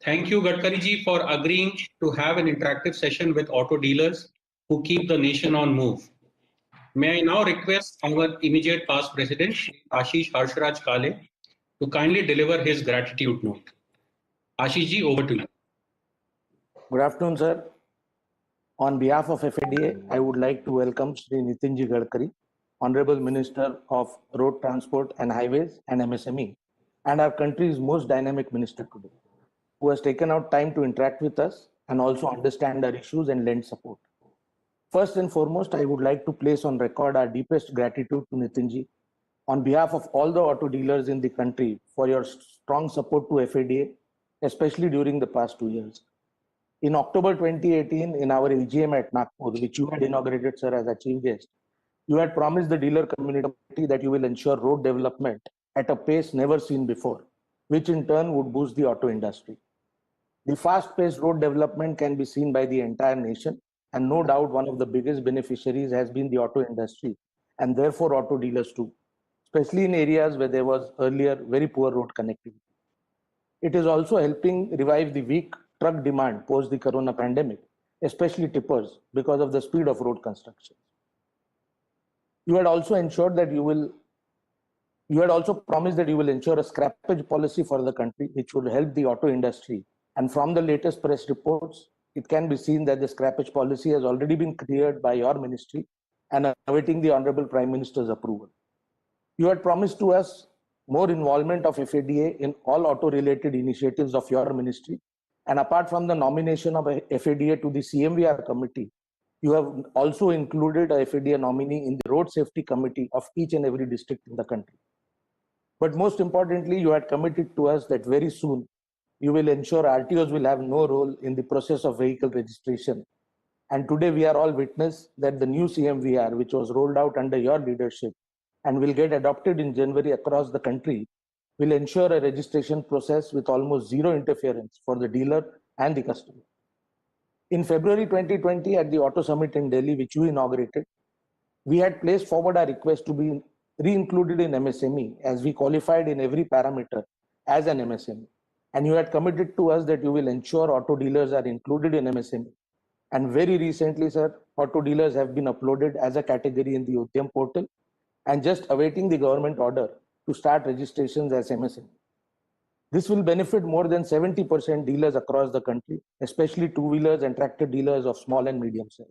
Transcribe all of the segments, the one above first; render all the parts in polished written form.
Thank you, Gadkari ji, for agreeing to have an interactive session with auto dealers who keep the nation on move. May I now request our immediate past president, Ashish Harshraj Kale, to kindly deliver his gratitude note. Ashish ji, over to you. Good afternoon, sir. On behalf of FADA, I would like to welcome Shri Nitinji Gadkari, Honorable Minister of Road Transport and Highways and MSME, and our country's most dynamic minister today, who has taken out time to interact with us and also understand our issues and lend support. First and foremost, I would like to place on record our deepest gratitude to Nitinji on behalf of all the auto dealers in the country for your strong support to FADA, especially during the past 2 years. In October 2018, in our AGM at Nagpur, which you had inaugurated, sir, as a chief guest, you had promised the dealer community that you will ensure road development at a pace never seen before, which in turn would boost the auto industry. The fast-paced road development can be seen by the entire nation, and no doubt one of the biggest beneficiaries has been the auto industry, and therefore auto dealers too, especially in areas where there was earlier very poor road connectivity. It is also helping revive the weak truck demand post the corona pandemic, especially tippers, because of the speed of road construction. You had also ensured that you had also promised that you will ensure a scrappage policy for the country, which would help the auto industry. And from the latest press reports, it can be seen that the scrappage policy has already been cleared by your ministry and awaiting the Honorable Prime Minister's approval. You had promised to us more involvement of FADA in all auto-related initiatives of your ministry. And apart from the nomination of FADA to the CMVR committee, you have also included a FADA nominee in the road safety committee of each and every district in the country. But most importantly, you had committed to us that very soon you will ensure RTOs will have no role in the process of vehicle registration. And today we are all witness that the new CMVR, which was rolled out under your leadership and will get adopted in January across the country, will ensure a registration process with almost zero interference for the dealer and the customer. In February 2020, at the Auto Summit in Delhi, which you inaugurated, we had placed forward our request to be re-included in MSME, as we qualified in every parameter as an MSME. And you had committed to us that you will ensure auto dealers are included in MSME. And very recently, sir, auto dealers have been uploaded as a category in the Udyam portal and just awaiting the government order to start registrations as MSME. This will benefit more than 70% dealers across the country, especially two-wheelers and tractor dealers of small and medium size.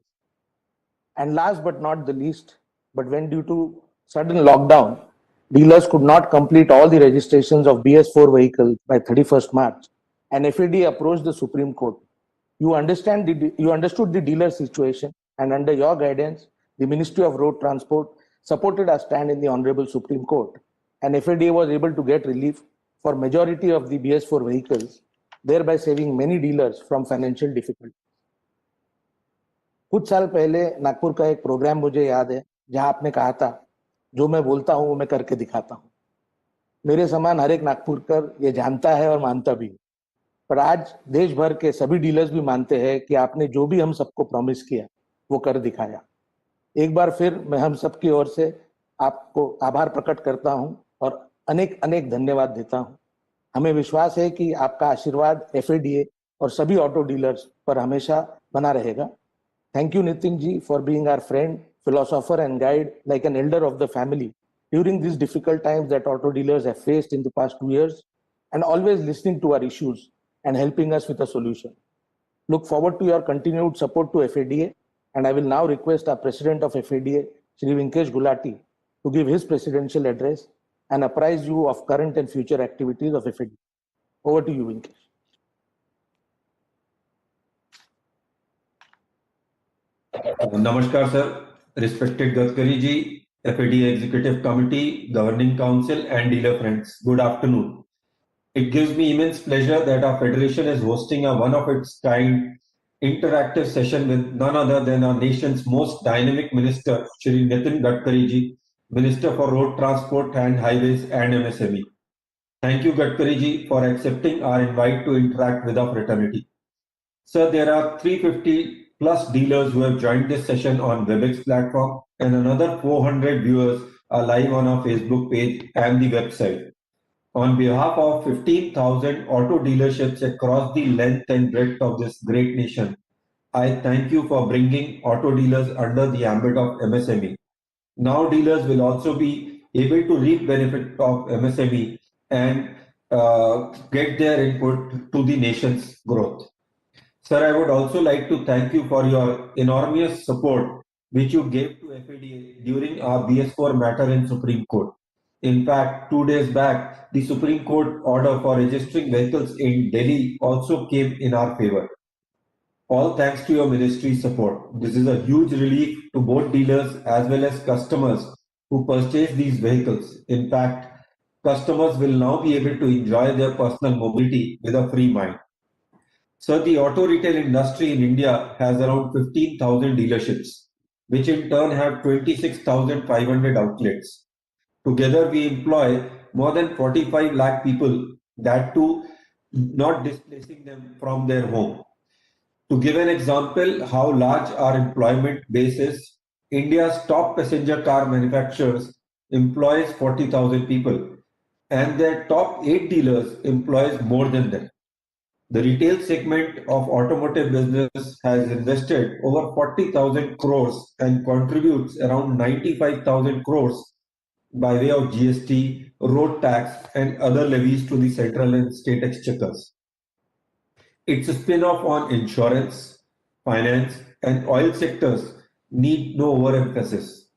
And last but not the least, but when due to sudden lockdown, dealers could not complete all the registrations of BS4 vehicles by 31st March, and FADA approached the Supreme Court. You understood the dealer situation, and under your guidance, the Ministry of Road Transport supported our stand in the Honorable Supreme Court, and FADA was able to get relief for majority of the BS4 vehicles, thereby saving many dealers from financial difficulty. कुछ साल पहले नागपुर का एक programme मुझे याद है, जहां आपने कहा था, जो मैं बोलता हूं वो मैं करके दिखाता हूं. मेरे समान हर एक नागपुरकर ये जानता है और मानता भी है. पर आज देश भर के सभी डीलर्स भी मानते हैं कि आपने जो भी हम सबको प्रॉमिस किया वो कर दिखाया. एक बार फिर मैं हम सबकी ओर से आपको आभार प्रकट करता हूं और अनेक अनेक धन्यवाद देता हूं. हमें विश्वास है कि आपका आशीर्वाद FADA और सभी ऑटो डीलर्स पर हमेशा बना रहेगा. Thank you, Nitin ji, for being our friend, philosopher and guide, like an elder of the family during these difficult times that auto dealers have faced in the past 2 years, and always listening to our issues and helping us with a solution. Look forward to your continued support to FADA, and I will now request our President of FADA, Shri Vinkesh Gulati, to give his presidential address and apprise you of current and future activities of FADA. Over to you, Vinkesh. Namaskar, sir. Respected Gadkari ji, FADA Executive Committee, Governing Council, and dealer friends. Good afternoon. It gives me immense pleasure that our federation is hosting a one-of-its-kind interactive session with none other than our nation's most dynamic minister, Shri Nitin Gadkari ji, Minister for Road Transport and Highways and MSME. Thank you, Gadkari ji, for accepting our invite to interact with our fraternity. Sir, there are 350 plus dealers who have joined this session on WebEx platform, and another 400 viewers are live on our Facebook page and the website. On behalf of 15,000 auto dealerships across the length and breadth of this great nation, I thank you for bringing auto dealers under the ambit of MSME. Now dealers will also be able to reap benefit of MSME and get their input to the nation's growth. Sir, I would also like to thank you for your enormous support which you gave to FADA during our BS4 matter in Supreme Court. In fact, 2 days back, the Supreme Court order for registering vehicles in Delhi also came in our favor. All thanks to your ministry's support. This is a huge relief to both dealers as well as customers who purchase these vehicles. In fact, customers will now be able to enjoy their personal mobility with a free mind. So the auto retail industry in India has around 15,000 dealerships, which in turn have 26,500 outlets. Together, we employ more than 45 lakh people, that too not displacing them from their home. To give an example how large our employment base is, India's top passenger car manufacturers employs 40,000 people, and their top 8 dealers employs more than them. The retail segment of automotive business has invested over 40,000 crores and contributes around 95,000 crores by way of GST, road tax, and other levies to the central and state exchequers. Its spin-off on insurance, finance, and oil sectors need no overemphasis.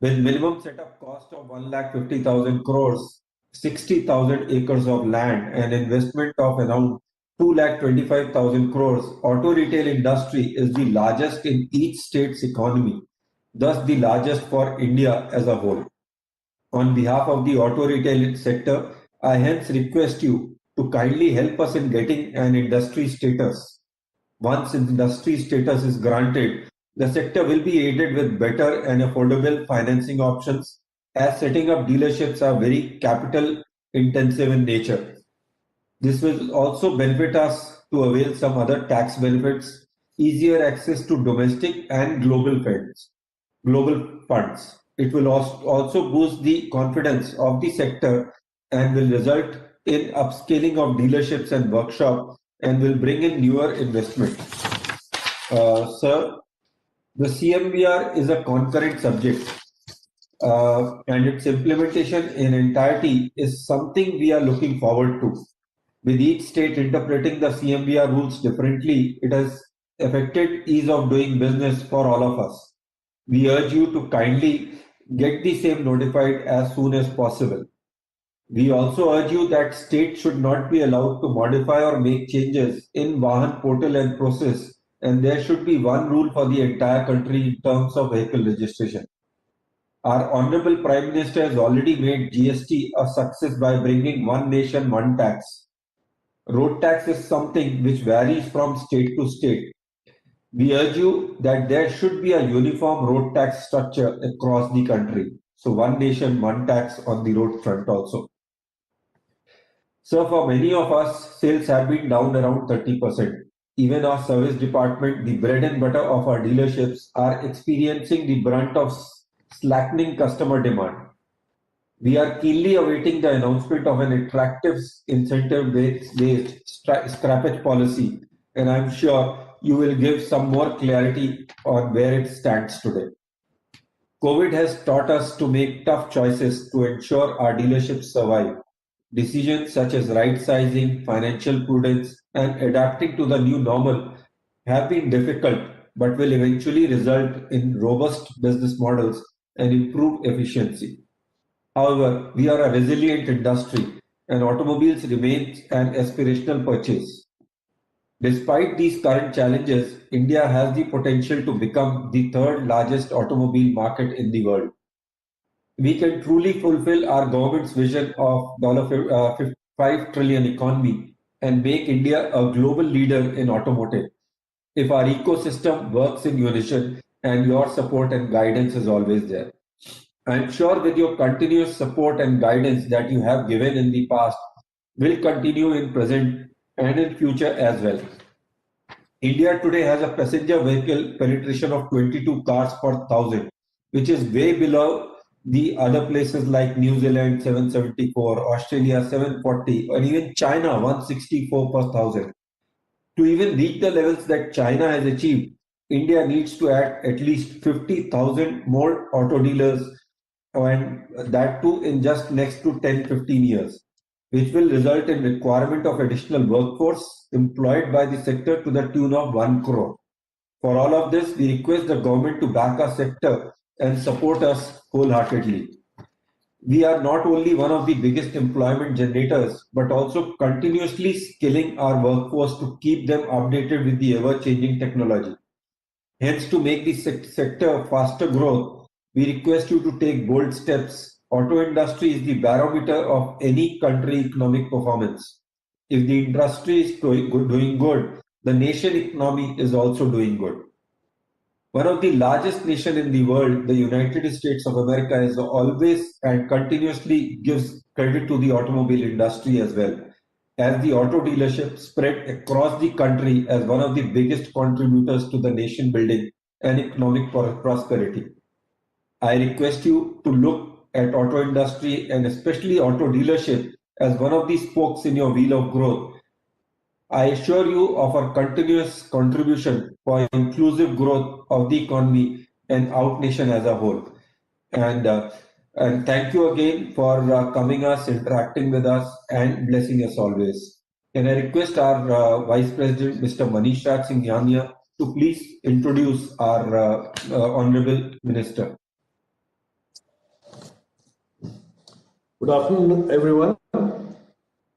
With minimum setup cost of 1,50,000 crores, 60,000 acres of land, and investment of around 2,25,000 crores, auto retail industry is the largest in each state's economy, thus the largest for India as a whole. On behalf of the auto retail sector, I hence request you to kindly help us in getting an industry status. Once industry status is granted, the sector will be aided with better and affordable financing options, as setting up dealerships are very capital intensive in nature. This will also benefit us to avail some other tax benefits, easier access to domestic and global funds. It will also boost the confidence of the sector and will result in upscaling of dealerships and workshops and will bring in newer investment. Sir, the CMVR is a concurrent subject and its implementation in entirety is something we are looking forward to. With each state interpreting the CMVR rules differently, it has affected ease of doing business for all of us. We urge you to kindly get the same notified as soon as possible. We also urge you that states should not be allowed to modify or make changes in Vahan portal and process, and there should be one rule for the entire country in terms of vehicle registration. Our Honorable Prime Minister has already made GST a success by bringing one nation, one tax. Road tax is something which varies from state to state. We urge you that there should be a uniform road tax structure across the country. So one nation, one tax on the road front also. So for many of us, sales have been down around 30%. Even our service department, the bread and butter of our dealerships, are experiencing the brunt of slackening customer demand. We are keenly awaiting the announcement of an attractive incentive-based scrappage policy, and I'm sure you will give some more clarity on where it stands today. COVID has taught us to make tough choices to ensure our dealerships survive. Decisions such as right sizing, financial prudence, and adapting to the new normal have been difficult, but will eventually result in robust business models and improved efficiency. However, we are a resilient industry and automobiles remain an aspirational purchase. Despite these current challenges, India has the potential to become the third largest automobile market in the world. We can truly fulfill our government's vision of $5 trillion economy and make India a global leader in automotive if our ecosystem works in unison and your support and guidance is always there. I am sure with your continuous support and guidance that you have given in the past will continue in present and in future as well. India today has a passenger vehicle penetration of 22 cars per thousand, which is way below the other places like New Zealand 774, Australia 740, or even China 164 per thousand. To even reach the levels that China has achieved, India needs to add at least 50,000 more auto dealers, and that too in just next to 10-15 years, which will result in requirement of additional workforce employed by the sector to the tune of 1 crore. For all of this, we request the government to back our sector and support us wholeheartedly. We are not only one of the biggest employment generators, but also continuously skilling our workforce to keep them updated with the ever-changing technology. Hence, to make the sector faster growth, we request you to take bold steps. Auto industry is the barometer of any country economic performance. If the industry is doing good, the nation economy is also doing good. One of the largest nations in the world, the United States of America, is always and continuously gives credit to the automobile industry as well, as the auto dealership spread across the country as one of the biggest contributors to the nation building and economic prosperity. I request you to look at auto industry and especially auto dealership as one of the spokes in your wheel of growth. I assure you of our continuous contribution for inclusive growth of the economy and out nation as a whole. And thank you again for coming us, interacting with us, and blessing us always. Can I request our Vice President, Mr. Manish Raj Singh Yania, to please introduce our Honorable Minister. Good afternoon, everyone.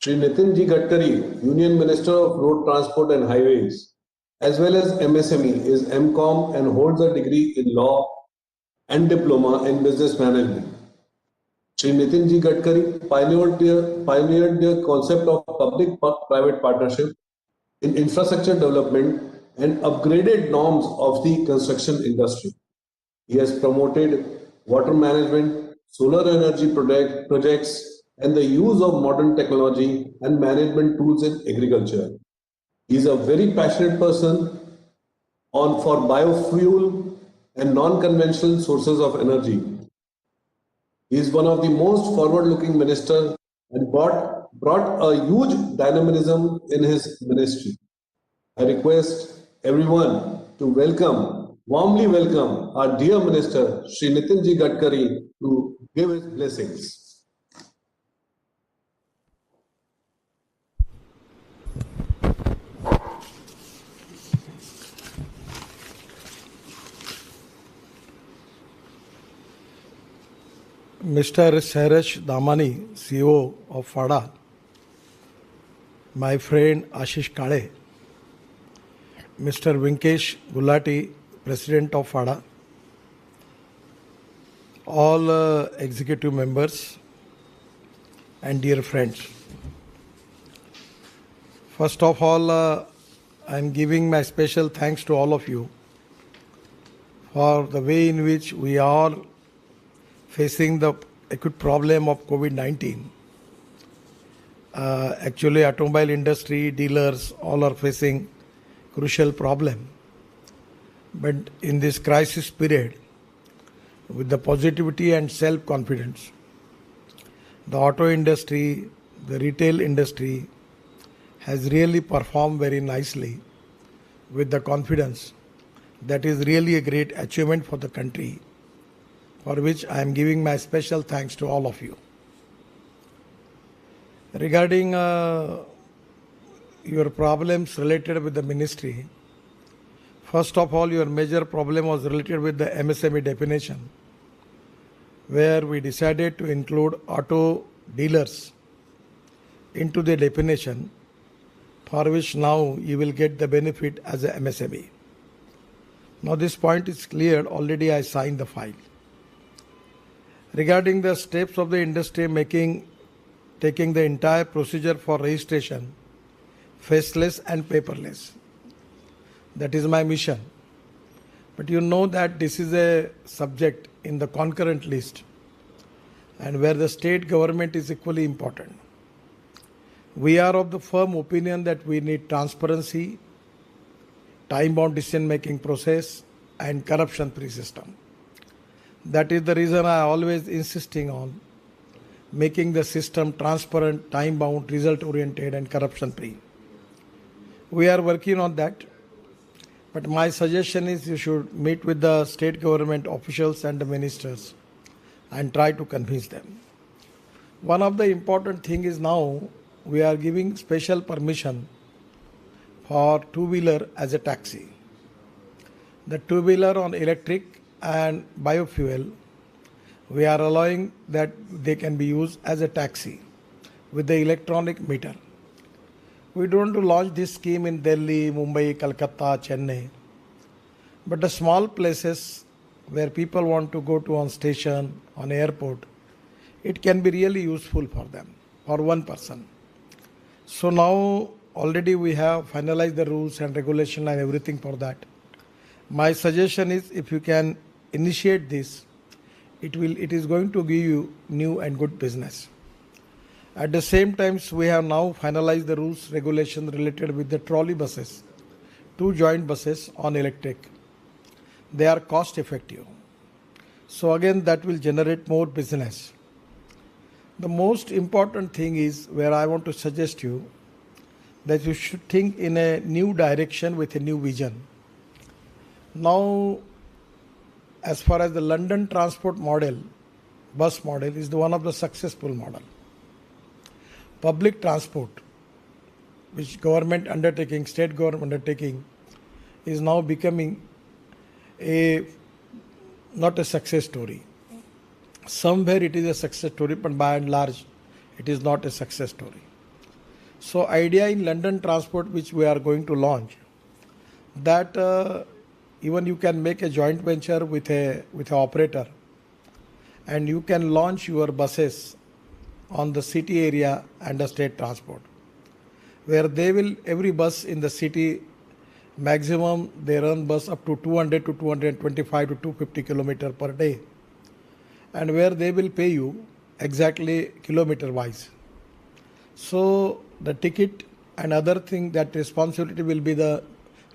Shri Nitinji Gadkari, Union Minister of Road Transport and Highways, as well as MSME, is MCOM and holds a degree in law and diploma in business management. Shri Nitinji Gadkari pioneered the concept of public-private partnership in infrastructure development and upgraded norms of the construction industry. He has promoted water management, solar energy projects, and the use of modern technology and management tools in agriculture. He is a very passionate person for biofuel and non-conventional sources of energy. He is one of the most forward-looking ministers and brought a huge dynamism in his ministry. I request everyone to warmly welcome our dear Minister, Shri Nitinji Gadkari, to give his blessings. Mr. Sairesh Damani, CEO of Fada, my friend Ashish Kale, Mr. Vinkesh Gulati, President of Fada, all executive members and dear friends. First of all, I am giving my special thanks to all of you for the way in which we are facing the acute problem of COVID-19. Actually, automobile industry, dealers, all are facing crucial problem. But in this crisis period, with the positivity and self-confidence, the auto industry, the retail industry has really performed very nicely with the confidence. That is really a great achievement for the country, for which I am giving my special thanks to all of you. Regarding your problems related with the ministry, first of all, your major problem was related with the MSME definition, where we decided to include auto dealers into the definition, for which now you will get the benefit as a MSME. Now this point is cleared, already I signed the file. Regarding the steps of the industry taking the entire procedure for registration faceless and paperless. That is my mission. But you know that this is a subject in the concurrent list, and where the state government is equally important. We are of the firm opinion that we need transparency, time-bound decision-making process, and corruption-free system. That is the reason I always insisting on making the system transparent, time-bound, result-oriented and corruption-free. We are working on that. But my suggestion is you should meet with the state government officials and the ministers and try to convince them. One of the important thing is now we are giving special permission for two-wheeler as a taxi. The two-wheeler on electric and biofuel, we are allowing that they can be used as a taxi with the electronic meter. We don't want to launch this scheme in Delhi, Mumbai, Calcutta, Chennai. But the small places where people want to go to on station, on airport, it can be really useful for them, for one person. So now already we have finalized the rules and regulation and everything for that. My suggestion is if you can initiate this, it is going to give you new and good business. At the same time, we have now finalized the rules, regulations related with the trolley buses, 2 joint buses on electric. They are cost effective. So again, that will generate more business. The most important thing is where I want to suggest you that you should think in a new direction with a new vision. Now, as far as the London transport model, bus model is one of the successful model. Public transport, which government undertaking, state government undertaking, is now becoming not a success story. Somewhere it is a success story, but by and large, it is not a success story. So idea in London transport, which we are going to launch, that even you can make a joint venture with an operator, and you can launch your buses on the city area and the state transport, where they will, every bus in the city, maximum they run bus up to 200 to 225 to 250 kilometer per day, and where they will pay you exactly kilometer wise. So the ticket and other thing, that responsibility will be the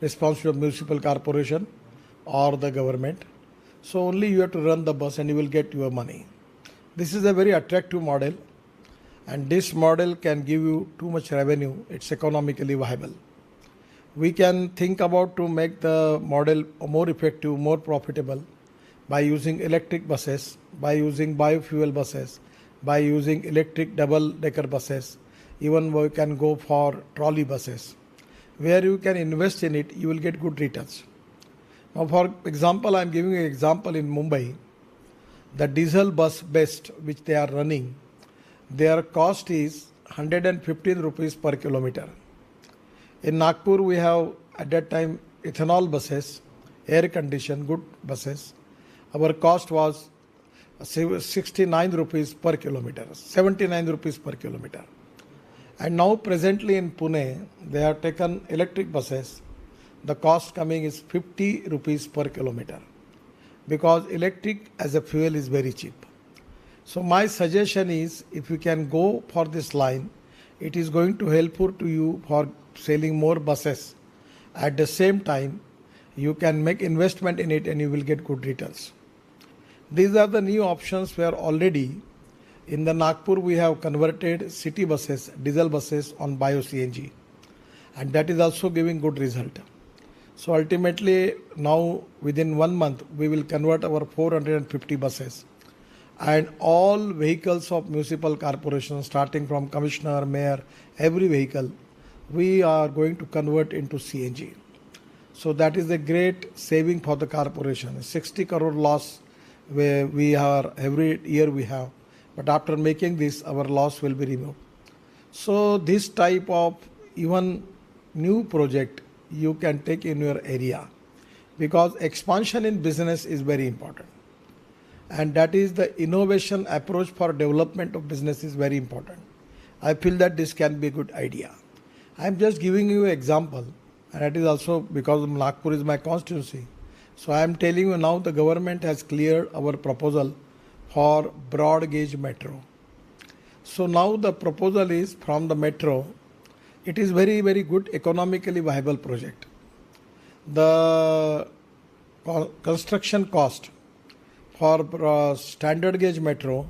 responsibility of municipal corporation or the government. So only you have to run the bus and you will get your money. This is a very attractive model, and this model can give you too much revenue. It's economically viable. We can think about to make the model more effective, more profitable by using electric buses, by using biofuel buses, by using electric double-decker buses. Even we can go for trolley buses. Where you can invest in it, you will get good returns. Now, for example, I am giving an example in Mumbai. The diesel bus best which they are running, their cost is 115 rupees per kilometer. In Nagpur, we have at that time ethanol buses, air conditioned, good buses. Our cost was 69 rupees per kilometer, 79 rupees per kilometer. And now presently in Pune, they have taken electric buses. The cost coming is 50 rupees per kilometer, because electric as a fuel is very cheap. So my suggestion is, if you can go for this line, it is going to helpful to you for selling more buses. At the same time, you can make investment in it and you will get good returns. These are the new options where already in the Nagpur we have converted city buses, diesel buses on bio-CNG, and that is also giving good result. So ultimately now within 1 month we will convert our 450 buses, and all vehicles of municipal corporations, starting from commissioner, mayor, every vehicle, we are going to convert into CNG. So that is a great saving for the corporation. 60 crore loss where we are every year we have, but after making this, our loss will be removed. So this type of even new project you can take in your area, because expansion in business is very important, and that is the innovation approach for development of business is very important. I feel that this can be a good idea. I am just giving you an example, and that is also because Nagpur is my constituency. So I am telling you now, the government has cleared our proposal for broad gauge metro. So now the proposal is from the metro. It is very, very good economically viable project. The construction cost For standard gauge metro,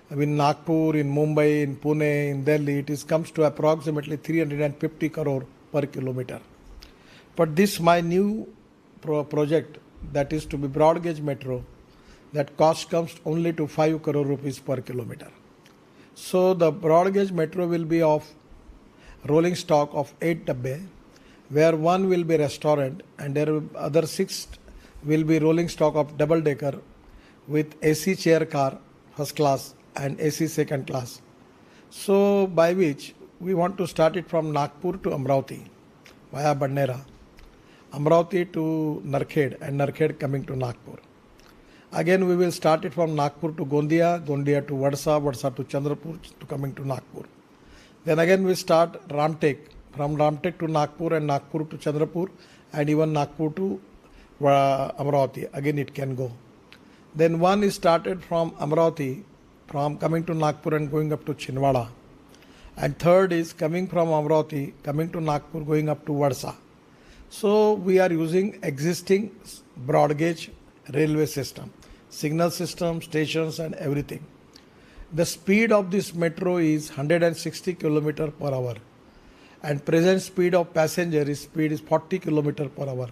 in Nagpur, in Mumbai, in Pune, in Delhi, it comes to approximately 350 crore per kilometer. But this my new project, that is to be broad gauge metro, that cost comes only to 5 crore rupees per kilometer. So the broad gauge metro will be of rolling stock of 8 dabbe, where one will be restaurant and there will other 6 will be rolling stock of double decker with AC chair car first class and AC second class. So by which we want to start it from Nagpur to Amravati via Bandera, Amravati to Narkhed and Narkhed coming to Nagpur. Again we will start it from Nagpur to Gondia, Gondia to Vadsa, Vadsa to Chandrapur to coming to Nagpur. Then again we start Ramtek, from Ramtek to Nagpur and Nagpur to Chandrapur and even Nagpur to Amravati. Again it can go. Then one is started from Amravati, from coming to Nagpur and going up to Chinwada. And third is coming from Amravati, coming to Nagpur, going up to Vadsa. So we are using existing broad gauge railway system, signal system, stations and everything. The speed of this metro is 160 km per hour and present speed of passenger is 40 km per hour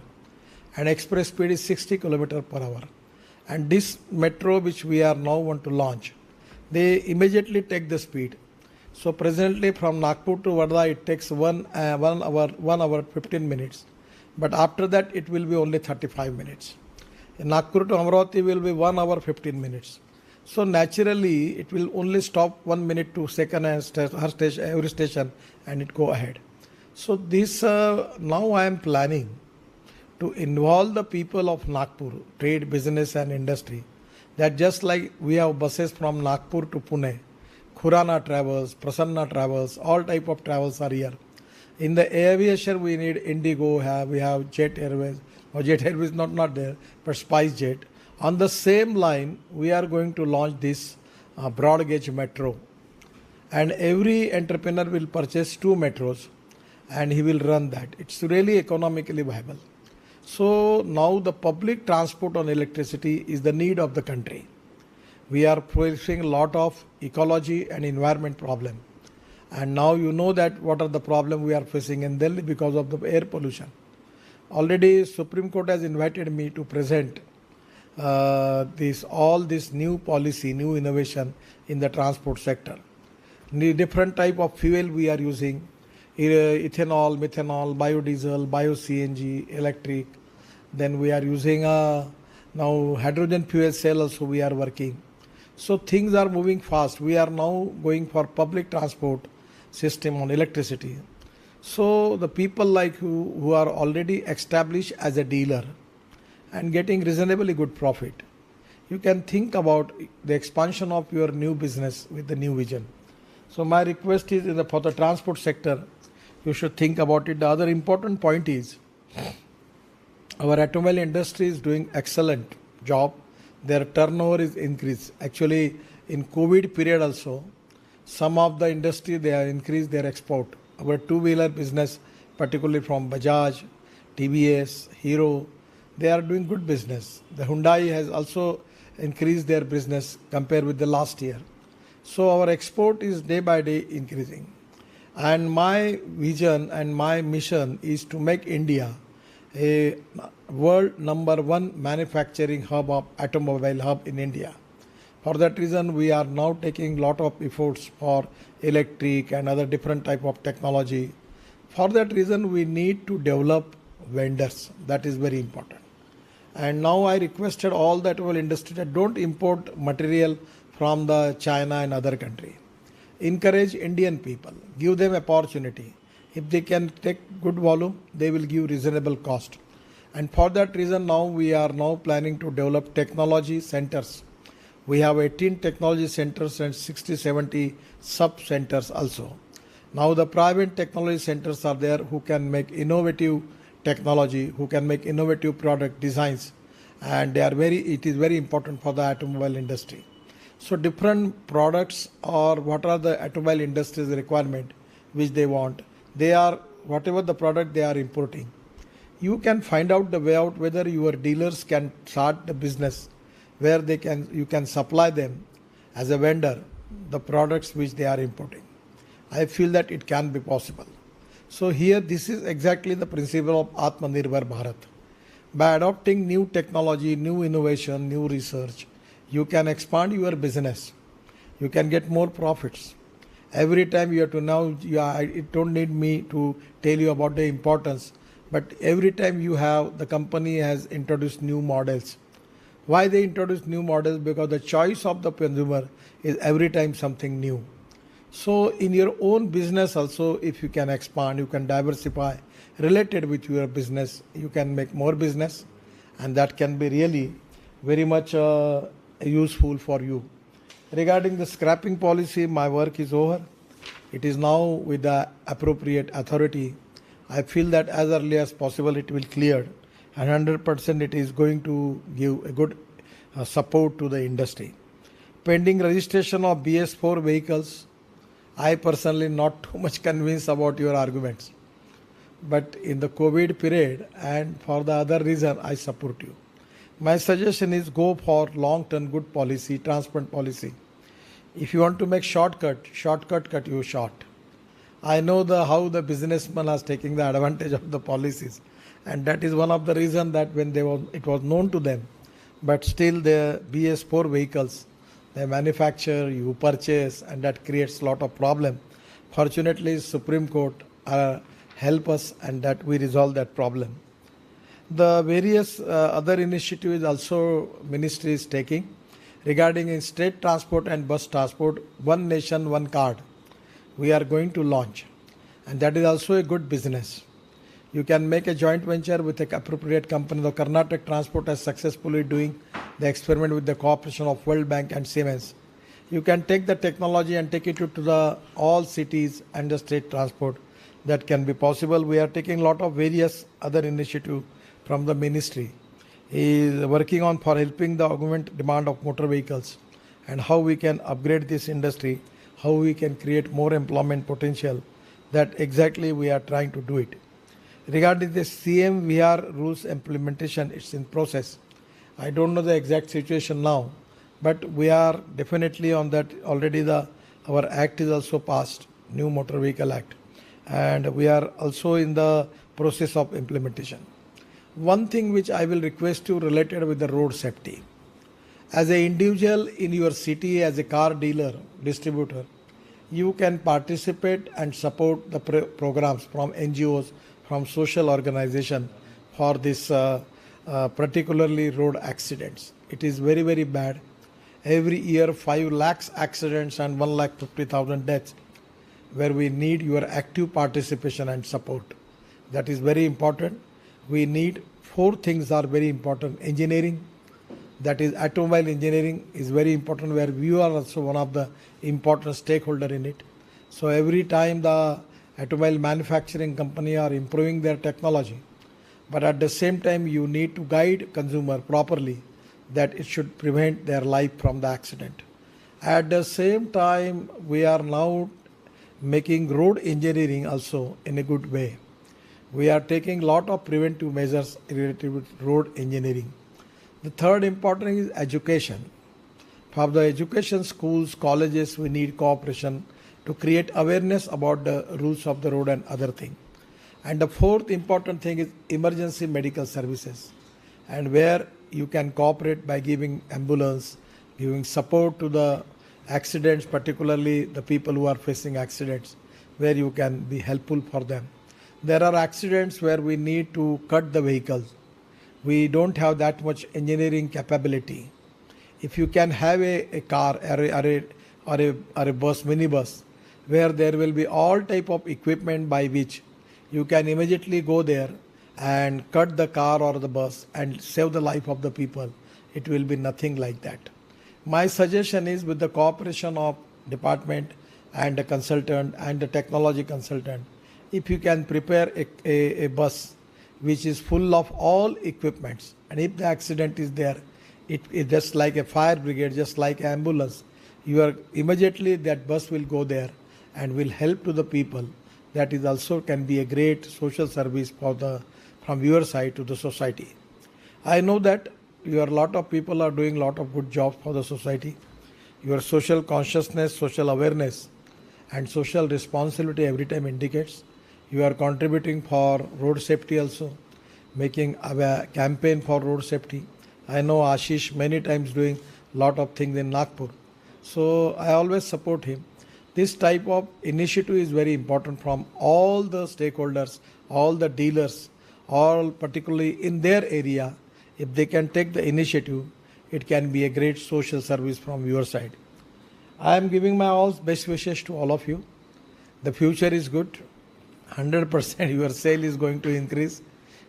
and express speed is 60 km per hour. And this metro which we are now want to launch, they immediately take the speed. So presently from Nagpur to Vadodara it takes 1 hour 15 minutes. But after that it will be only 35 minutes. In Nagpur to Amravati will be 1 hour 15 minutes. So naturally it will only stop 1 minute to second and every station and it go ahead. So this now I am planning to involve the people of Nagpur, trade, business and industry. That just like we have buses from Nagpur to Pune, Khurana travels, Prasanna travels, all type of travels are here. In the aviation we need Indigo, we have Jet Airways, or Jet Airways not there, but Spice Jet. On the same line, we are going to launch this broad gauge metro. And every entrepreneur will purchase 2 metros and he will run that. It's really economically viable. So now the public transport on electricity is the need of the country. We are facing a lot of ecology and environment problem. And now you know that what are the problems we are facing in Delhi because of the air pollution. Already Supreme Court has invited me to present all this new policy, new innovation in the transport sector. Different type of fuel we are using, ethanol, methanol, biodiesel, bio-CNG, electric. Then we are using now hydrogen fuel cell also we are working. So things are moving fast. We are now going for public transport system on electricity. So the people like who are already established as a dealer and getting reasonably good profit, you can think about the expansion of your new business with the new vision. So my request is for the transport sector, you should think about it. The other important point is our automobile industry is doing excellent job. Their turnover is increased. Actually, in COVID period also, some of the industry they have increased their export. Our two-wheeler business, particularly from Bajaj, TVS, Hero, they are doing good business. The Hyundai has also increased their business compared with the last year. So our export is day by day increasing. And my vision and my mission is to make India a world #1 manufacturing hub of automobile hub in India. For that reason, we are now taking lot of efforts for electric and other different type of technology. For that reason, we need to develop vendors. That is very important. And now I requested all the automobile industry that don't import material from the China and other country. Encourage Indian people. Give them opportunity. If they can take good volume, they will give reasonable cost. And for that reason, now we are now planning to develop technology centers. We have 18 technology centers and 60-70 sub-centers also. Now the private technology centers are there who can make innovative technology, who can make innovative product designs, and it is very important for the automobile industry. So different products or what are the automobile industry's requirement which they want, they are whatever the product they are importing. You can find out the way out whether your dealers can start the business where you can supply them as a vendor the products which they are importing. I feel that it can be possible. So here this is exactly the principle of Atmanirbhar Bharat. By adopting new technology, new innovation, new research, you can expand your business. You can get more profits. Every time you have to now, it don't need me to tell you about the importance, but every time the company has introduced new models. Why they introduce new models? Because the choice of the consumer is every time something new. So in your own business also, if you can expand, you can diversify related with your business, you can make more business, and that can be really very much useful for you. Regarding the scrapping policy, my work is over. It is now with the appropriate authority. I feel that as early as possible it will clear, and 100% it is going to give a good support to the industry. Pending registration of BS4 vehicles, I personally not too much convinced about your arguments. But in the COVID period and for the other reason, I support you. My suggestion is go for long-term good policy, transparent policy. If you want to make shortcut cut you short. I know how the businessman is taking the advantage of the policies, and that is one of the reasons that when it was known to them, but still the BS4 vehicles, they manufacture, you purchase, and that creates a lot of problem. Fortunately, Supreme Court help us and that we resolve that problem. The various other initiatives also ministry is taking regarding in state transport and bus transport, one nation, one card. We are going to launch, and that is also a good business. You can make a joint venture with an appropriate company. The Karnataka Transport is successfully doing the experiment with the cooperation of World Bank and Siemens. You can take the technology and take it to all cities and the state transport. That can be possible. We are taking a lot of various other initiatives from the ministry. He is working on for helping the augment demand of motor vehicles and how we can upgrade this industry, how we can create more employment potential. That exactly we are trying to do it. Regarding the CMVR rules implementation, it's in process. I don't know the exact situation now, but we are definitely on that. Already our act is also passed, new Motor Vehicle Act, and we are also in the process of implementation. One thing which I will request you related with the road safety. As an individual in your city, as a car dealer, distributor, you can participate and support the programs from NGOs, from social organization for this particularly road accidents. It is very, very bad. Every year 5 lakhs accidents and 1,50,000 deaths, where we need your active participation and support. That is very important. We need 4 things are very important. Engineering, that is automobile engineering is very important, where you are also one of the important stakeholder in it. So every time the automobile manufacturing company are improving their technology, but at the same time you need to guide consumer properly that it should prevent their life from the accident. At the same time, we are now making road engineering also in a good way. We are taking lot of preventive measures related with road engineering. The third important is education. For the education schools, colleges, we need cooperation to create awareness about the rules of the road and other things. And the fourth important thing is emergency medical services, and where you can cooperate by giving ambulance, giving support to the accidents, particularly the people who are facing accidents, where you can be helpful for them. There are accidents where we need to cut the vehicles. We don't have that much engineering capability. If you can have a car or a bus, minibus, where there will be all type of equipment by which you can immediately go there and cut the car or the bus and save the life of the people, it will be nothing like that. My suggestion is, with the cooperation of department and the consultant and the technology consultant, if you can prepare a bus which is full of all equipments, and if the accident is there, it is just like a fire brigade, just like ambulance, immediately that bus will go there and will help to the people. That is also can be a great social service from your side to the society. I know that your lot of people are doing lot of good jobs for the society. Your social consciousness, social awareness, and social responsibility every time indicates you are contributing for road safety also, making a campaign for road safety. I know Ashish many times doing lot of things in Nagpur. So I always support him. This type of initiative is very important from all the stakeholders, all the dealers, all particularly in their area. If they can take the initiative, it can be a great social service from your side. I am giving my all best wishes to all of you. The future is good. 100% your sale is going to increase.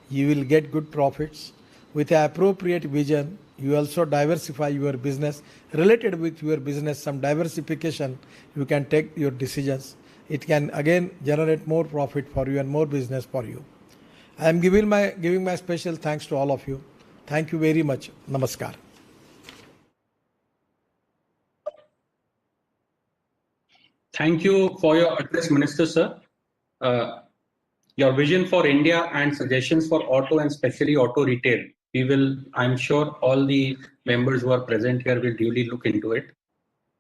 You will get good profits. With an appropriate vision, you also diversify your business. Related with your business, some diversification, you can take your decisions. It can again generate more profit for you and more business for you. I am giving my special thanks to all of you. Thank you very much. Namaskar. Thank you for your address, Minister, sir. Your vision for India and suggestions for auto and especially auto retail. We will, I'm sure all the members who are present here will duly look into it.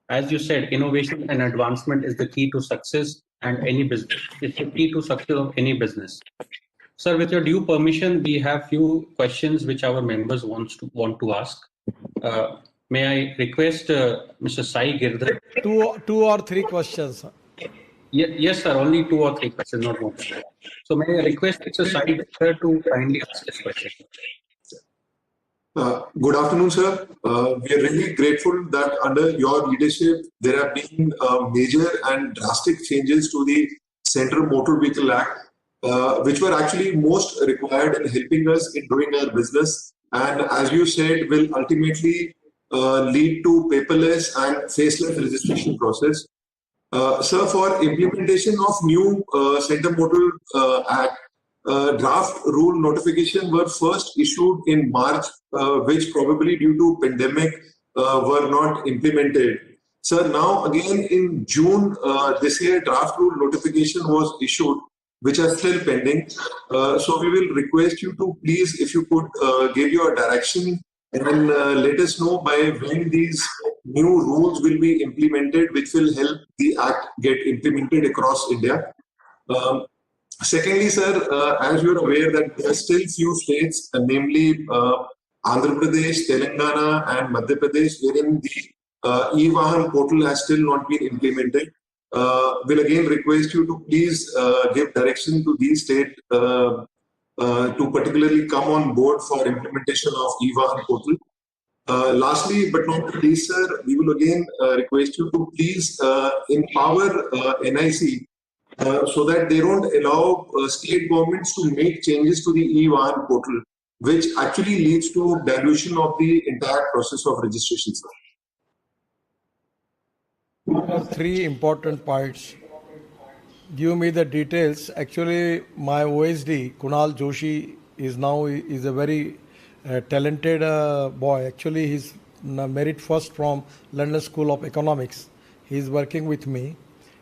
As you said, innovation and advancement is the key to success and any business. It's the key to success of any business. Sir, with your due permission, we have few questions which our members want to ask. May I request Mr. Sai Girdhar? Two or three questions. Yes, sir. Only 2 or 3 questions, not more. So may I request Mr. Sai Girdhar to kindly ask this question? Good afternoon, sir. We are really grateful that under your leadership, there have been major and drastic changes to the Central Motor Vehicle Act, which were actually most required in helping us in doing our business. And as you said, will ultimately lead to paperless and faceless registration process. Sir, for implementation of new Central Motor Act, draft rule notification were first issued in March, which probably due to pandemic were not implemented. Sir, now again in June this year, draft rule notification was issued, which are still pending. So we will request you to please, if you could give your direction and let us know by when these new rules will be implemented, which will help the act get implemented across India. Secondly, sir, as you're aware that there are still few states, namely Andhra Pradesh, Telangana and Madhya Pradesh, wherein the e-Vahan portal has still not been implemented. We'll again request you to please give direction to these states to particularly come on board for implementation of e-Vahan portal. Lastly, but not least, sir, we will again request you to please empower NIC so that they don't allow state governments to make changes to the e-Vahan portal, which actually leads to dilution of the entire process of registration, sir. Three important points. Give me the details. Actually, my OSD, Kunal Joshi, is a very talented boy. Actually, he's merit first from London School of Economics. He's working with me.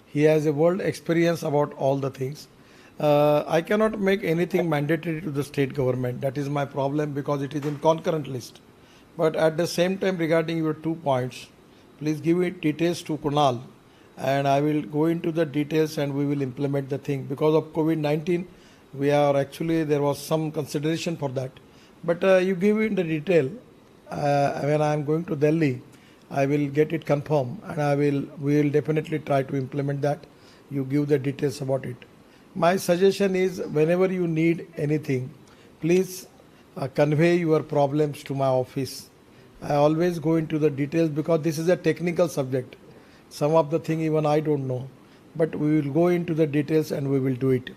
He has a world experience about all the things. I cannot make anything mandatory to the state government. That is my problem because it is in concurrent list. But at the same time, regarding your 2 points, please give me details to Kunal and I will go into the details and we will implement the thing. Because of COVID-19, there was some consideration for that. But you give me the detail. When I am going to Delhi, I will get it confirmed and we will definitely try to implement that. You give the details about it. My suggestion is whenever you need anything, please convey your problems to my office. I always go into the details because this is a technical subject. Some of the thing even I don't know, but we will go into the details and we will do it.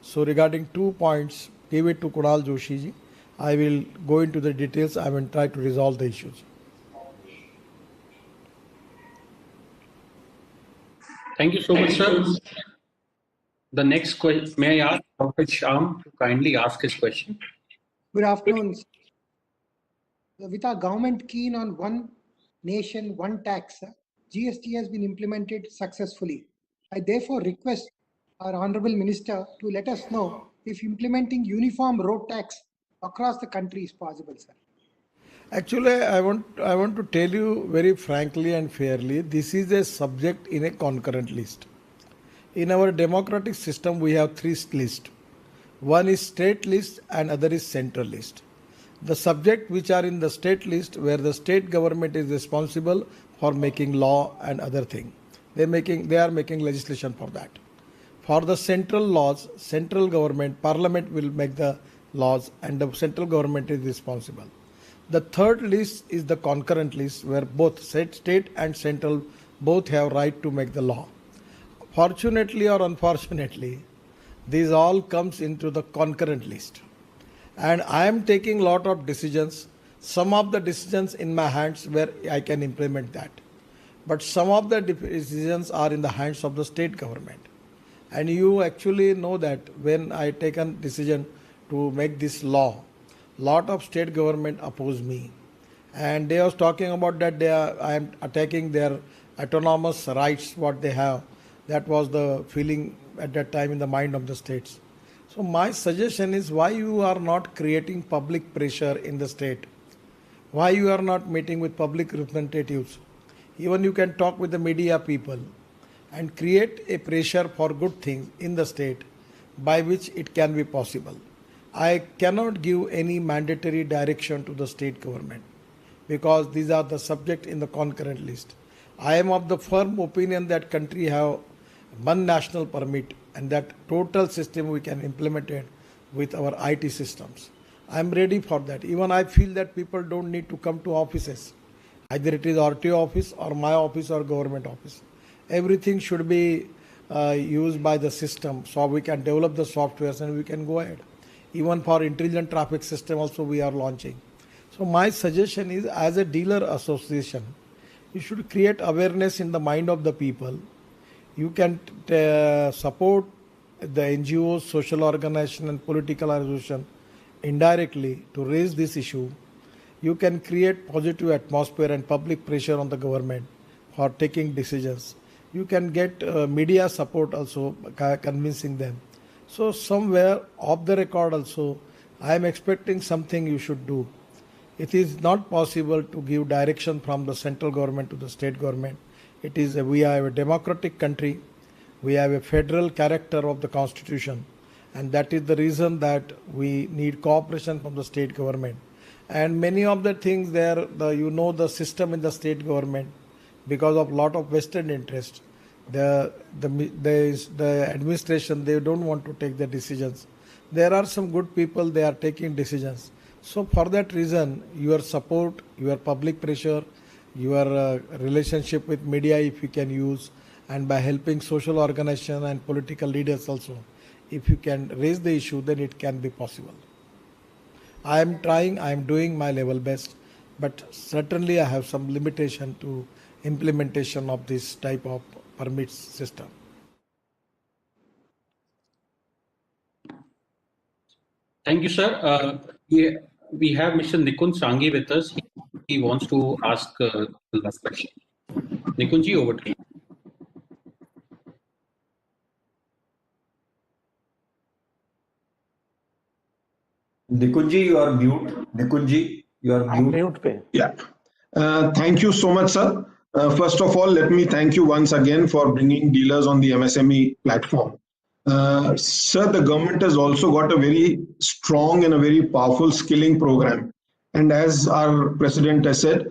So regarding 2 points, give it to Kunal Joshi ji. I will go into the details. I will try to resolve the issues. Thank you so much, sir. The next question, may I ask Dr. Sham to kindly ask his question? Good afternoon. With our government keen on one nation, one tax, GST has been implemented successfully. I therefore request our Honorable Minister to let us know if implementing uniform road tax across the country is possible, sir. Actually, I want to tell you very frankly and fairly, this is a subject in a concurrent list. In our democratic system, we have three lists. One is state list and other is central list. The subject which are in the state list, where the state government is responsible for making law and other thing. They are making legislation for that. For the central laws, central government, parliament will make the laws and the central government is responsible. The third list is the concurrent list, where both state and central both have right to make the law. Fortunately or unfortunately, these all comes into the concurrent list. And I am taking lot of decisions. Some of the decisions in my hands where I can implement that. But some of the decisions are in the hands of the state government. And you actually know that when I taken decision to make this law, lot of state government oppose me. And they was talking about that I am attacking their autonomous rights, what they have. That was the feeling at that time in the mind of the states. So my suggestion is, why you are not creating public pressure in the state? Why you are not meeting with public representatives? Even you can talk with the media people and create a pressure for good things in the state by which it can be possible. I cannot give any mandatory direction to the state government because these are the subject in the concurrent list. I am of the firm opinion that country have one national permit and that total system we can implement it with our IT systems. I am ready for that. Even I feel that people don't need to come to offices. Either it is RTO office or my office or government office. Everything should be used by the system, so we can develop the softwares and we can go ahead. Even for intelligent traffic system also we are launching. So my suggestion is, as a dealer association, you should create awareness in the mind of the people. You can support the NGOs, social organization and political organization indirectly to raise this issue. You can create positive atmosphere and public pressure on the government for taking decisions. You can get media support also, convincing them. So somewhere off the record also, I am expecting something you should do. It is not possible to give direction from the central government to the state government. We have a democratic country. We have a federal character of the constitution. And that is the reason that we need cooperation from the state government. And many of the things there, the system in the state government, because of lot of vested interest, the administration, they don't want to take the decisions. There are some good people, they are taking decisions. So for that reason, your support, your public pressure, your relationship with media if you can use, and by helping social organization and political leaders also, if you can raise the issue, then it can be possible. I am trying, I am doing my level best, but certainly I have some limitation to implementation of this type of permits system. Thank you, sir. We have Mr. Nikun Sangi with us. He wants to ask the last question. Nikunji, over to you. Nikunji, you are mute. Nikunji, you are mute. Yeah. Thank you so much, sir. First of all, let me thank you once again for bringing dealers on the MSME platform. Sir, the government has also got a very strong and a very powerful skilling program. And as our president has said,